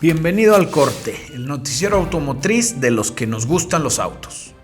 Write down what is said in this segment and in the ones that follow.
Bienvenido al Corte, el noticiero automotriz de los que nos gustan los autos.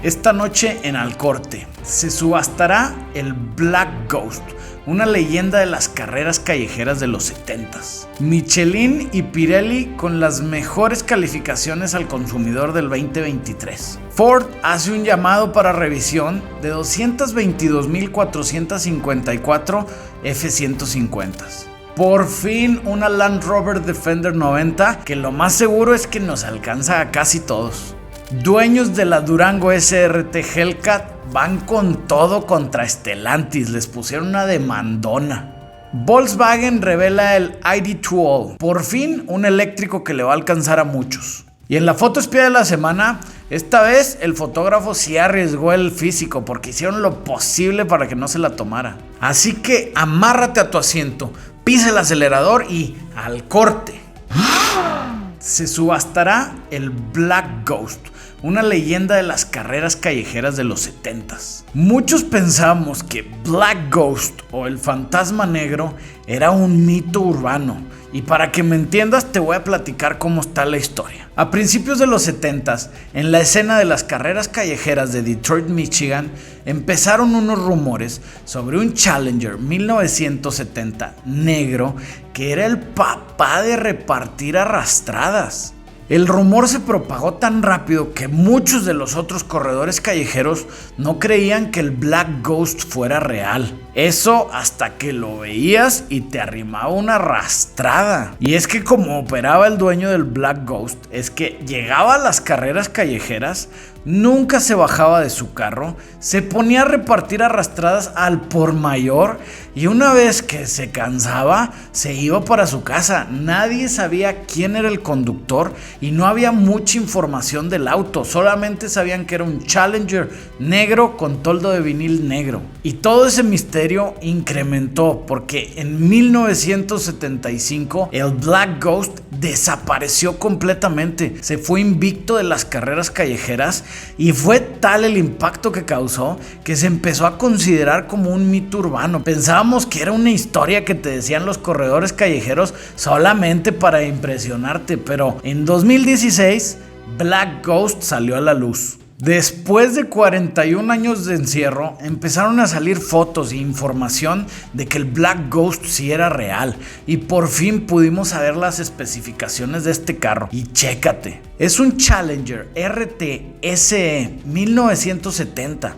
Esta noche en Al Corte se subastará el Black Ghost, una leyenda de las carreras callejeras de los 70s. Michelin y Pirelli con las mejores calificaciones al consumidor del 2023. Ford hace un llamado para revisión de 222.454 F-150s. Por fin una Land Rover Defender 90 que lo más seguro es que nos alcanza a casi todos. Dueños de la Durango SRT Hellcat van con todo contra Stellantis, les pusieron una demandona. Volkswagen revela el ID2All, por fin un eléctrico que le va a alcanzar a muchos. Y en la foto espía de la semana, esta vez el fotógrafo sí arriesgó el físico porque hicieron lo posible para que no se la tomara. Así que amárrate a tu asiento, pisa el acelerador y al corte. Se subastará el Black Ghost, una leyenda de las carreras callejeras de los 70s. Muchos pensamos que Black Ghost o el fantasma negro era un mito urbano, y para que me entiendas te voy a platicar cómo está la historia. A principios de los 70s, en la escena de las carreras callejeras de Detroit, Michigan, empezaron unos rumores sobre un Challenger 1970 negro que era el papá de repartir arrastradas. El rumor se propagó tan rápido que muchos de los otros corredores callejeros no creían que el Black Ghost fuera real. Eso hasta que lo veías y te arrimaba una arrastrada. Y es que como operaba el dueño del Black Ghost, es que llegaba a las carreras callejeras, nunca se bajaba de su carro, se ponía a repartir arrastradas al por mayor y una vez que se cansaba, se iba para su casa. Nadie sabía quién era el conductor y no había mucha información del auto, solamente sabían que era un Challenger negro con toldo de vinil negro. Y todo ese misterio incrementó porque en 1975 el Black Ghost desapareció completamente, se fue invicto de las carreras callejeras y fue tal el impacto que causó que se empezó a considerar como un mito urbano. Pensábamos que era una historia que te decían los corredores callejeros solamente para impresionarte, pero en 2016 Black Ghost salió a la luz. Después de 41 años de encierro, empezaron a salir fotos e información de que el Black Ghost sí era real y por fin pudimos saber las especificaciones de este carro. Y chécate, es un Challenger RT SE 1970,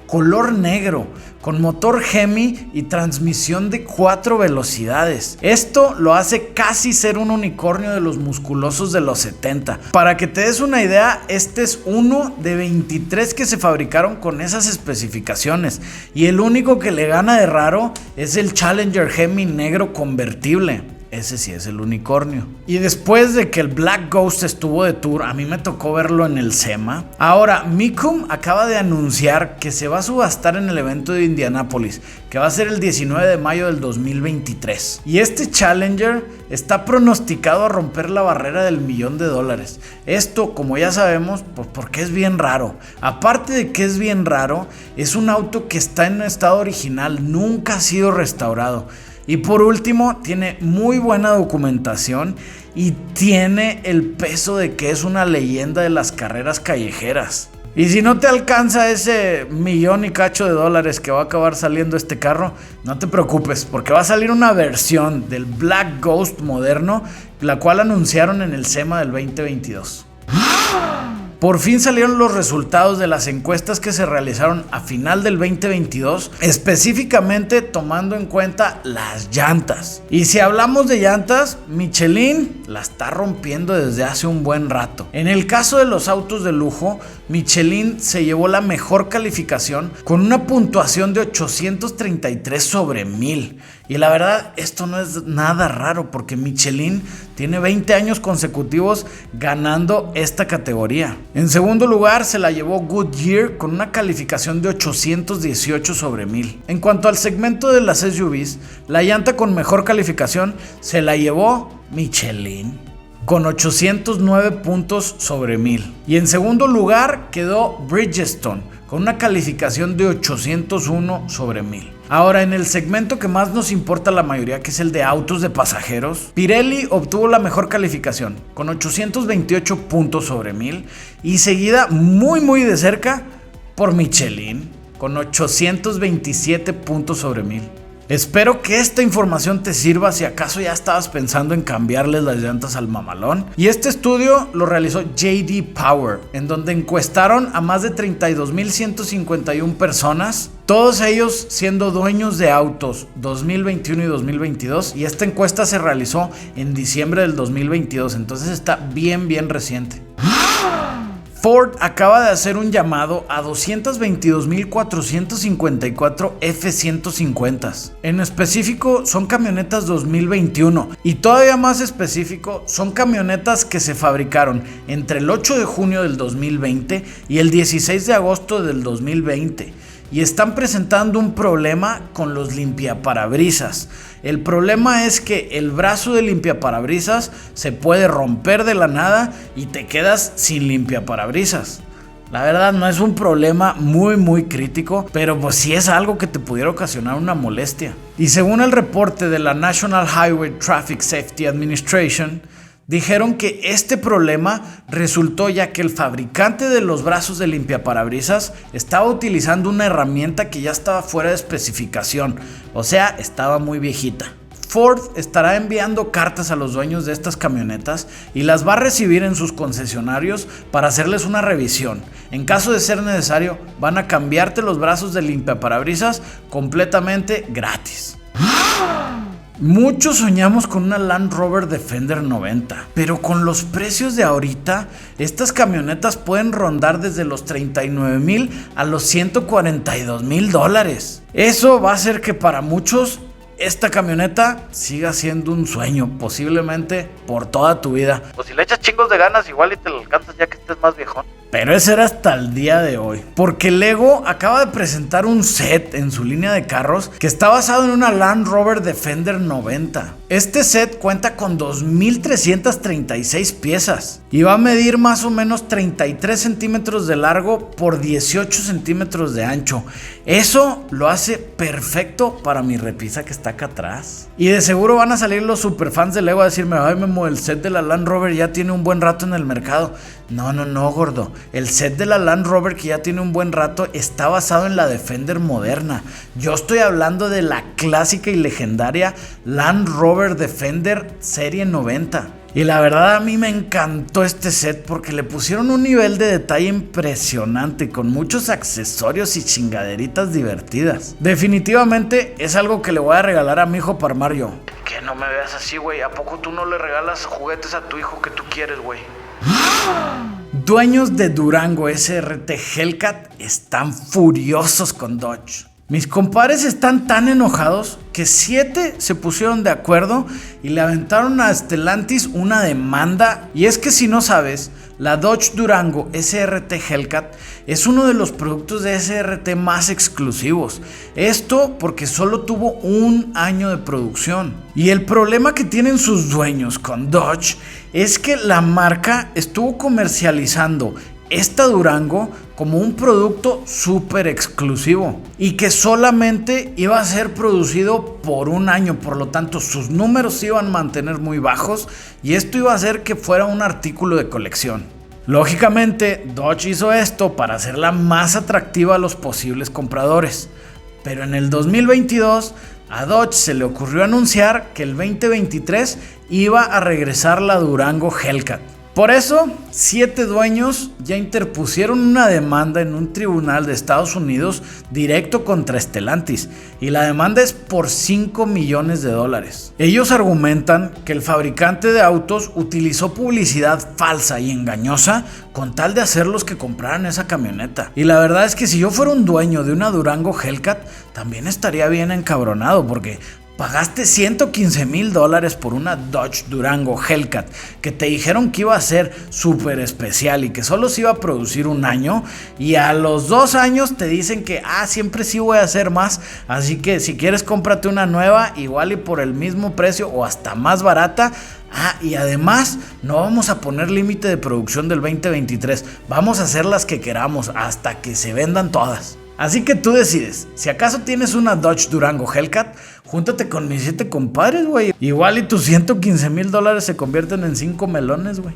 color negro, con motor Hemi y transmisión de 4 velocidades. Esto lo hace casi ser un unicornio de los musculosos de los 70. Para que te des una idea, este es uno de 23 que se fabricaron con esas especificaciones. Y el único que le gana de raro es el Challenger Hemi negro convertible. Ese sí es el unicornio. Y después de que el Black Ghost estuvo de tour, a mí me tocó verlo en el SEMA. Ahora, Micum acaba de anunciar que se va a subastar en el evento de Indianápolis, que va a ser el 19 de mayo del 2023. Y este Challenger está pronosticado a romper la barrera del $1,000,000. Esto, como ya sabemos, pues porque es bien raro. Aparte de que es bien raro, es un auto que está en estado original, nunca ha sido restaurado. Y por último, tiene muy buena documentación y tiene el peso de que es una leyenda de las carreras callejeras. Y si no te alcanza ese $1,000,000 y cacho que va a acabar saliendo este carro, no te preocupes, porque va a salir una versión del Black Ghost moderno, la cual anunciaron en el SEMA del 2022. Por fin salieron los resultados de las encuestas que se realizaron a final del 2022, específicamente tomando en cuenta las llantas. Y si hablamos de llantas, Michelin la está rompiendo desde hace un buen rato. En el caso de los autos de lujo, Michelin se llevó la mejor calificación con una puntuación de 833 sobre 1000. Y la verdad, esto no es nada raro porque Michelin tiene 20 años consecutivos ganando esta categoría. En segundo lugar se la llevó Goodyear con una calificación de 818 sobre 1000. En cuanto al segmento de las SUVs, la llanta con mejor calificación se la llevó Michelin con 809 puntos sobre 1000. Y en segundo lugar quedó Bridgestone con una calificación de 801 sobre 1000. Ahora, en el segmento que más nos importa a la mayoría, que es el de autos de pasajeros, Pirelli obtuvo la mejor calificación, con 828 puntos sobre 1000, y seguida muy de cerca por Michelin, con 827 puntos sobre 1000. Espero que esta información te sirva si acaso ya estabas pensando en cambiarles las llantas al mamalón. Y este estudio lo realizó J.D. Power, en donde encuestaron a más de 32,151 personas, todos ellos siendo dueños de autos 2021 y 2022, y esta encuesta se realizó en diciembre del 2022, entonces está bien reciente. Ford acaba de hacer un llamado a 222,454 F-150. En específico son camionetas 2021 y todavía más específico son camionetas que se fabricaron entre el 8 de junio del 2020 y el 16 de agosto del 2020. Y están presentando un problema con los limpiaparabrisas. El problema es que el brazo de limpiaparabrisas se puede romper de la nada y te quedas sin limpiaparabrisas. La verdad no es un problema muy crítico, pero pues sí es algo que te pudiera ocasionar una molestia. Y según el reporte de la National Highway Traffic Safety Administration, dijeron que este problema resultó ya que el fabricante de los brazos de limpiaparabrisas estaba utilizando una herramienta que ya estaba fuera de especificación, o sea, estaba muy viejita. Ford estará enviando cartas a los dueños de estas camionetas y las va a recibir en sus concesionarios para hacerles una revisión. En caso de ser necesario, van a cambiarte los brazos de limpiaparabrisas completamente gratis. Muchos soñamos con una Land Rover Defender 90, pero con los precios de ahorita, estas camionetas pueden rondar desde los 39,000 a los 142,000 dólares. Eso va a hacer que para muchos esta camioneta siga siendo un sueño, posiblemente por toda tu vida. Pues si le echas chingos de ganas, igual y te lo alcanzas ya que estés más viejón. Pero ese era hasta el día de hoy, porque Lego acaba de presentar un set en su línea de carros que está basado en una Land Rover Defender 90. Este set cuenta con 2,336 piezas y va a medir más o menos 33 centímetros de largo por 18 centímetros de ancho. Eso lo hace perfecto para mi repisa que está acá atrás. Y de seguro van a salir los superfans de Lego a decirme: ay Memo, el set de la Land Rover ya tiene un buen rato en el mercado. No, gordo. El set de la Land Rover que ya tiene un buen rato está basado en la Defender moderna. Yo estoy hablando de la clásica y legendaria Land Rover Defender serie 90. Y la verdad a mí me encantó este set porque le pusieron un nivel de detalle impresionante con muchos accesorios y chingaderitas divertidas. Definitivamente es algo que le voy a regalar a mi hijo para armar yo. Que no me veas así, güey. ¿A poco tú no le regalas juguetes a tu hijo que tú quieres, güey? Dueños de Durango SRT Hellcat están furiosos con Dodge. Mis compadres están tan enojados que 7 se pusieron de acuerdo y le aventaron a Stellantis una demanda. Y es que si no sabes, la Dodge Durango SRT Hellcat es uno de los productos de SRT más exclusivos. Esto porque solo tuvo un año de producción. Y el problema que tienen sus dueños con Dodge es que la marca estuvo comercializando esta Durango como un producto súper exclusivo y que solamente iba a ser producido por un año, por lo tanto sus números se iban a mantener muy bajos y esto iba a hacer que fuera un artículo de colección. Lógicamente Dodge hizo esto para hacerla más atractiva a los posibles compradores, pero en el 2022 a Dodge se le ocurrió anunciar que el 2023 iba a regresar la Durango Hellcat. Por eso, 7 dueños ya interpusieron una demanda en un tribunal de Estados Unidos directo contra Stellantis y la demanda es por $5 millones. Ellos argumentan que el fabricante de autos utilizó publicidad falsa y engañosa con tal de hacerlos que compraran esa camioneta. Y la verdad es que si yo fuera un dueño de una Durango Hellcat, también estaría bien encabronado porque pagaste $115,000 por una Dodge Durango Hellcat que te dijeron que iba a ser súper especial y que solo se iba a producir un año, y a los 2 años te dicen que siempre sí voy a hacer más, así que si quieres cómprate una nueva igual y por el mismo precio o hasta más barata. Y además no vamos a poner límite de producción del 2023, vamos a hacer las que queramos hasta que se vendan todas. Así que tú decides, si acaso tienes una Dodge Durango Hellcat, júntate con mis 7 compadres, güey. Igual y tus $115,000 se convierten en 5 melones, güey.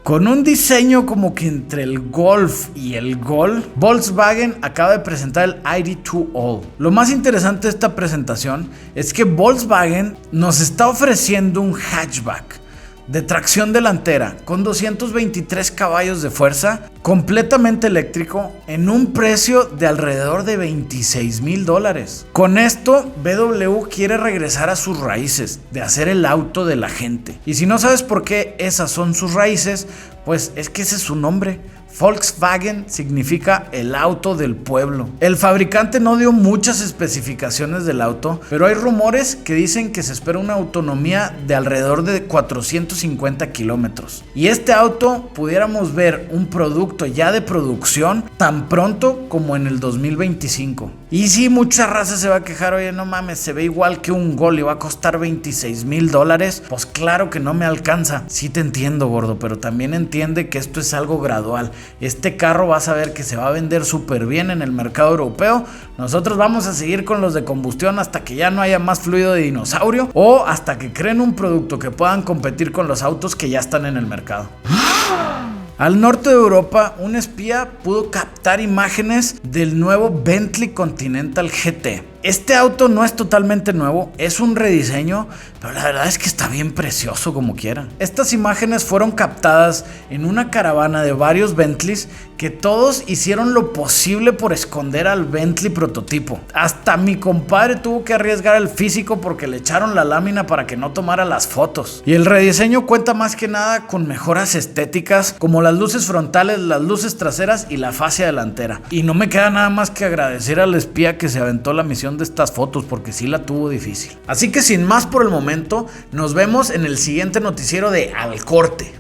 Con un diseño como que entre el Golf y el Gol, Volkswagen acaba de presentar el ID2 All. Lo más interesante de esta presentación es que Volkswagen nos está ofreciendo un hatchback de tracción delantera con 223 caballos de fuerza, completamente eléctrico, en un precio de alrededor de $26,000. Con esto, VW quiere regresar a sus raíces, de hacer el auto de la gente. Y si no sabes por qué esas son sus raíces, pues es que ese es su nombre. Volkswagen significa el auto del pueblo. El fabricante no dio muchas especificaciones del auto, pero hay rumores que dicen que se espera una autonomía de alrededor de 450 kilómetros. Y este auto pudiéramos ver un producto ya de producción tan pronto como en el 2025. Y sí, mucha raza se va a quejar, oye, no mames, se ve igual que un Gol y va a costar $26,000. Pues claro que no me alcanza. Sí te entiendo, gordo, pero también entiende que esto es algo gradual. Este carro vas a ver que se va a vender súper bien en el mercado europeo. Nosotros vamos a seguir con los de combustión hasta que ya no haya más fluido de dinosaurio o hasta que creen un producto que puedan competir con los autos que ya están en el mercado. Al norte de Europa, un espía pudo captar imágenes del nuevo Bentley Continental GT. Este auto no es totalmente nuevo, es un rediseño, pero la verdad es que está bien precioso como quiera. Estas imágenes fueron captadas en una caravana de varios Bentleys que todos hicieron lo posible por esconder al Bentley prototipo. Hasta mi compadre tuvo que arriesgar el físico porque le echaron la lámina para que no tomara las fotos. Y el rediseño cuenta más que nada con mejoras estéticas como las luces frontales, las luces traseras y la fascia delantera. Y no me queda nada más que agradecer al espía que se aventó la misión de estas fotos porque sí la tuvo difícil. Así que sin más por el momento, nos vemos en el siguiente noticiero de Al Corte.